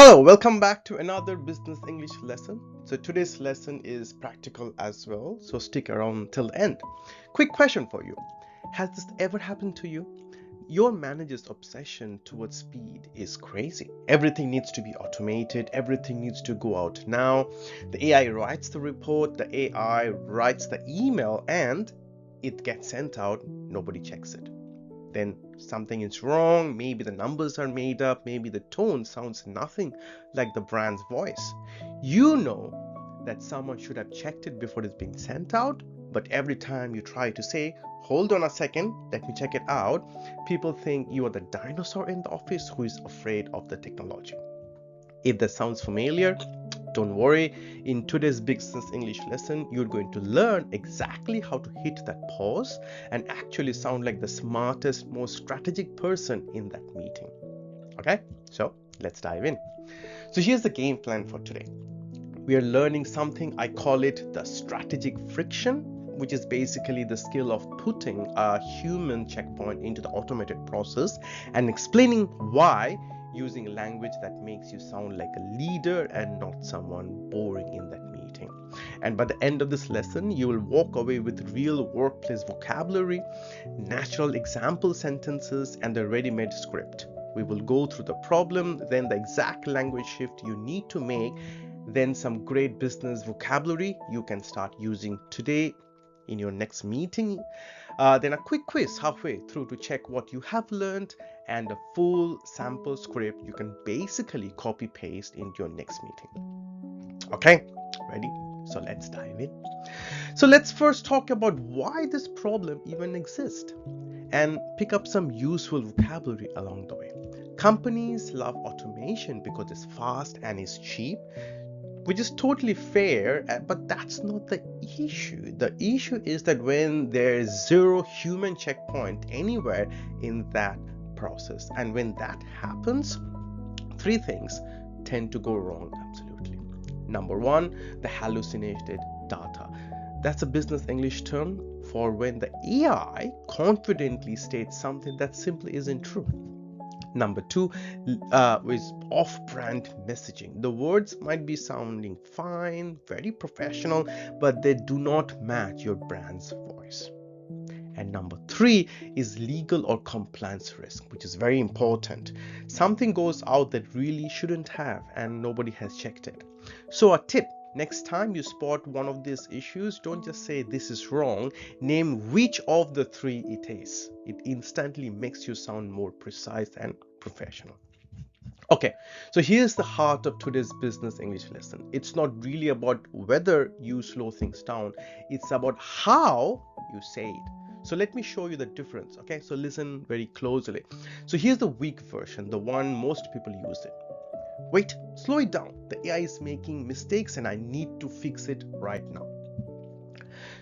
Hello, welcome back to another business English lesson. So today's lesson is practical as well, so stick around till the end. Quick question for you. Has this ever happened to you? Your manager's obsession towards speed is crazy. Everything needs to be automated, everything needs to go out now. The AI writes the report, the AI writes the email, and it gets sent out, nobody checks it. Then something is wrong, maybe the numbers are made up, maybe the tone sounds nothing like the brand's voice. You know that someone should have checked it before it's being sent out, but every time you try to say, hold on a second, let me check it out, people think you are the dinosaur in the office who is afraid of the technology. If that sounds familiar, don't worry, in today's business English lesson, you're going to learn exactly how to hit that pause and actually sound like the smartest, most strategic person in that meeting. Okay, so let's dive in. So here's the game plan for today. We are learning something, I call it the strategic friction, which is basically the skill of putting a human checkpoint into the automated process and explaining why using language that makes you sound like a leader and not someone boring in that meeting. And by the end of this lesson, you will walk away with real workplace vocabulary, natural example sentences, and a ready-made script. We will go through the problem, then the exact language shift you need to make, then some great business vocabulary you can start using today in your next meeting, then a quick quiz halfway through to check what you have learned, and a full sample script you can basically copy paste into your next meeting. Okay, ready? So let's dive in. So let's first talk about why this problem even exists and pick up some useful vocabulary along the way. Companies love automation because it's fast and it's cheap, which is totally fair, but that's not the issue. The issue is that when there is zero human checkpoint anywhere in that process, and when that happens, three things tend to go wrong absolutely. Number one, the hallucinated data. That's a business English term for when the AI confidently states something that simply isn't true. Number two is off-brand messaging. The words might be sounding fine, very professional, but they do not match your brand's voice. And number three is legal or compliance risk, which is very important. Something goes out that really shouldn't have, and nobody has checked it. So a tip: next time you spot one of these issues, don't just say this is wrong, name which of the three it is. It instantly makes you sound more precise and professional. Okay, so here's the heart of today's business English lesson. It's not really about whether you slow things down, it's about how you say it. So let me show you the difference. Okay, so listen very closely. So here's the weak version, the one most people use it. Wait, slow it down. The AI is making mistakes and I need to fix it right now.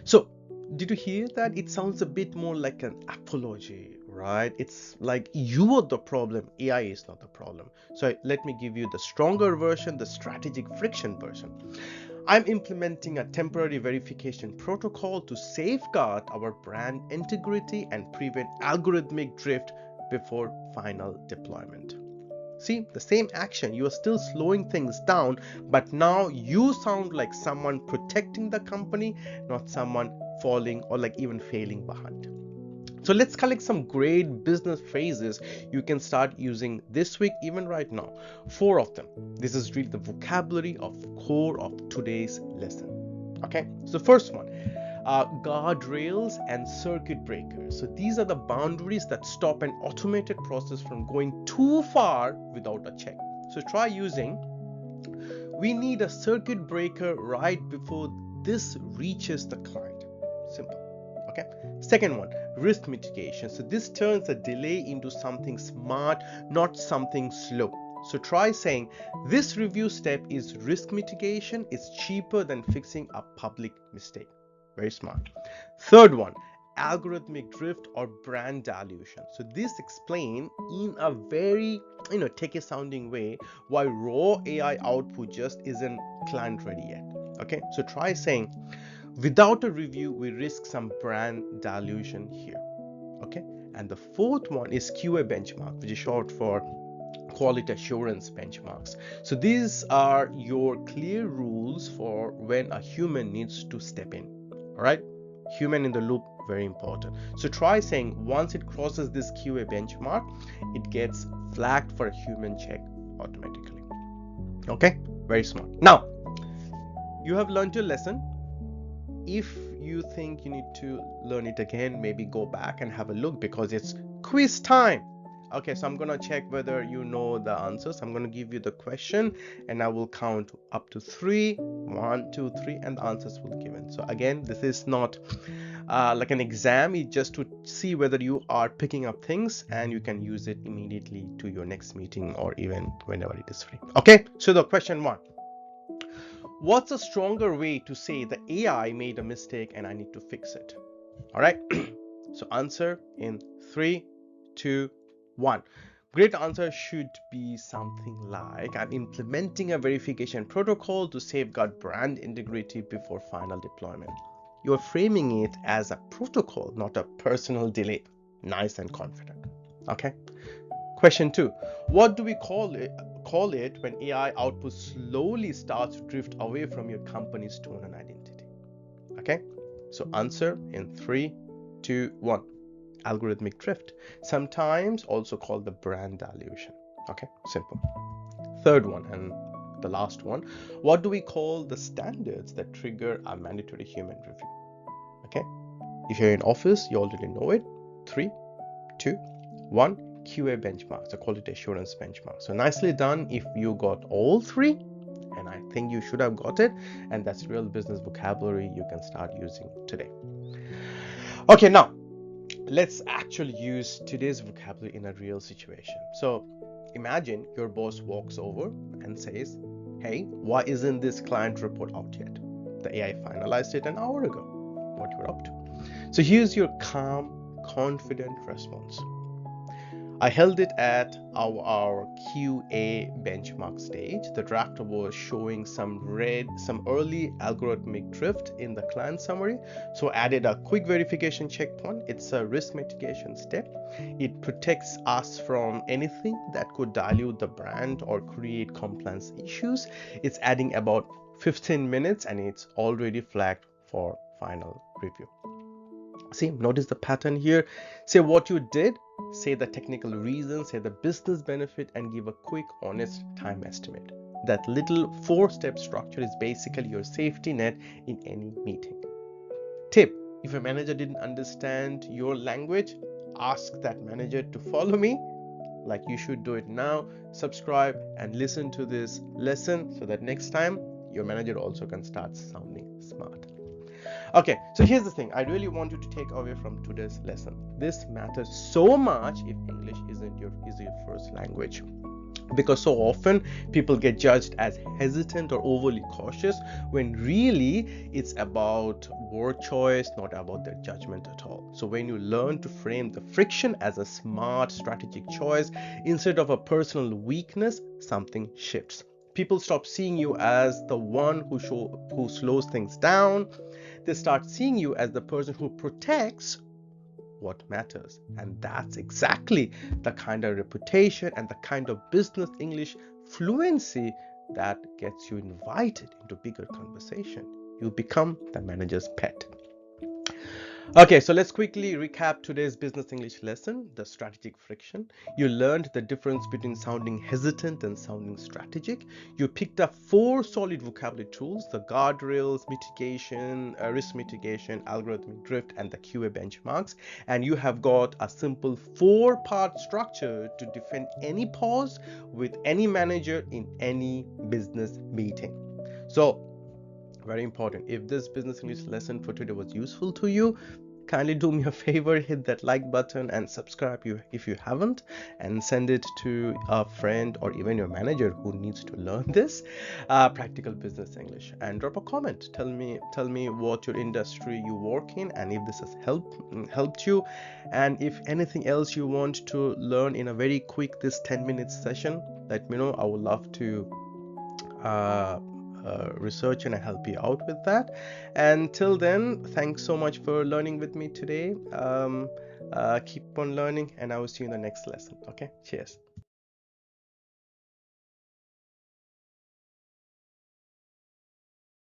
So, did you hear that? It sounds a bit more like an apology, right? It's like you are the problem, AI is not the problem. So, let me give you the stronger version, the strategic friction version. I'm implementing a temporary verification protocol to safeguard our brand integrity and prevent algorithmic drift before final deployment. See, the same action, you are still slowing things down, but now you sound like someone protecting the company, not someone falling or like even failing behind. So let's collect some great business phrases you can start using this week, even right now. 4 of them. This is really the vocabulary of core of today's lesson. Okay, so first one, guardrails and circuit breakers. So these are the boundaries that stop an automated process from going too far without a check. So try using, we need a circuit breaker right before this reaches the client. Simple. Okay. Second one, risk mitigation. So this turns a delay into something smart, not something slow. So try saying, this review step is risk mitigation. It's cheaper than fixing a public mistake. Very smart. Third one, algorithmic drift or brand dilution. So this explain in a very techy sounding way why raw AI output just isn't client ready yet. Okay, so try saying, without a review we risk some brand dilution here. Okay, and the fourth one is QA benchmark, which is short for quality assurance benchmarks. So these are your clear rules for when a human needs to step in. All right, human in the loop, very important. So try saying once it crosses this QA benchmark, it gets flagged for a human check automatically. Okay, very smart. Now you have learned your lesson. If you think you need to learn it again, maybe go back and have a look, because it's quiz time. Okay, so I'm gonna check whether you know the answers. I'm gonna give you the question and I will count up to 3. 1, 2, 3, and the answers will be given. So again, this is not like an exam. It's just to see whether you are picking up things and you can use it immediately to your next meeting or even whenever it is free. Okay, so the question 1: what's a stronger way to say the AI made a mistake and I need to fix it? All right, so answer in 3, 2, 1. Great answer should be something like, I'm implementing a verification protocol to safeguard brand integrity before final deployment. You're framing it as a protocol, not a personal delay. Nice and confident. Okay. Question 2: what do we call it when AI output slowly starts to drift away from your company's tone and identity? Okay, so answer in 3, 2, 1. Algorithmic drift, sometimes also called the brand dilution. Okay, simple. Third one and the last one: what do we call the standards that trigger a mandatory human review? Okay, if you're in office, you already know it. 3, 2, 1. QA benchmarks, the quality assurance benchmark. So nicely done if you got all 3, and I think you should have got it, and that's real business vocabulary you can start using today. Okay, now let's actually use today's vocabulary in a real situation. So imagine your boss walks over and says, hey, why isn't this client report out yet? The AI finalized it an hour ago. What you're up to? So here's your calm, confident response. I held it at our QA benchmark stage. The drafter was showing some early algorithmic drift in the client summary, so added a quick verification checkpoint. It's a risk mitigation step. It protects us from anything that could dilute the brand or create compliance issues. It's adding about 15 minutes and it's already flagged for final review. See, notice the pattern here. Say what you did, say the technical reason, say the business benefit, and give a quick, honest time estimate. That little 4-step structure is basically your safety net in any meeting. Tip: if a manager didn't understand your language, ask that manager to follow me, like you should do it now. Subscribe and listen to this lesson so that next time your manager also can start sounding smart. Okay, so here's the thing. I really want you to take away from today's lesson. This matters so much if English isn't your first language, because so often people get judged as hesitant or overly cautious when really it's about word choice, not about their judgment at all. So when you learn to frame the friction as a smart strategic choice instead of a personal weakness, something shifts. People stop seeing you as the one who slows things down. They start seeing you as the person who protects what matters. And that's exactly the kind of reputation and the kind of business English fluency that gets you invited into bigger conversation. You become the manager's pet. Okay, so let's quickly recap today's business English lesson, the strategic friction. You learned the difference between sounding hesitant and sounding strategic. You picked up 4 solid vocabulary tools: the guardrails, mitigation, risk mitigation, algorithmic drift, and the QA benchmarks. And you have got a simple 4-part structure to defend any pause with any manager in any business meeting. So, very important, if this business English lesson for today was useful to you, kindly do me a favor, hit that like button and subscribe if you haven't, and send it to a friend or even your manager who needs to learn this practical business English. And drop a comment. Tell me what your industry you work in and if this has helped you, and if anything else you want to learn in a very quick 10-minute session, let me know. I would love to research and help you out with that. Until then, thanks so much for learning with me today. Keep on learning, and I will see you in the next lesson. Okay, cheers.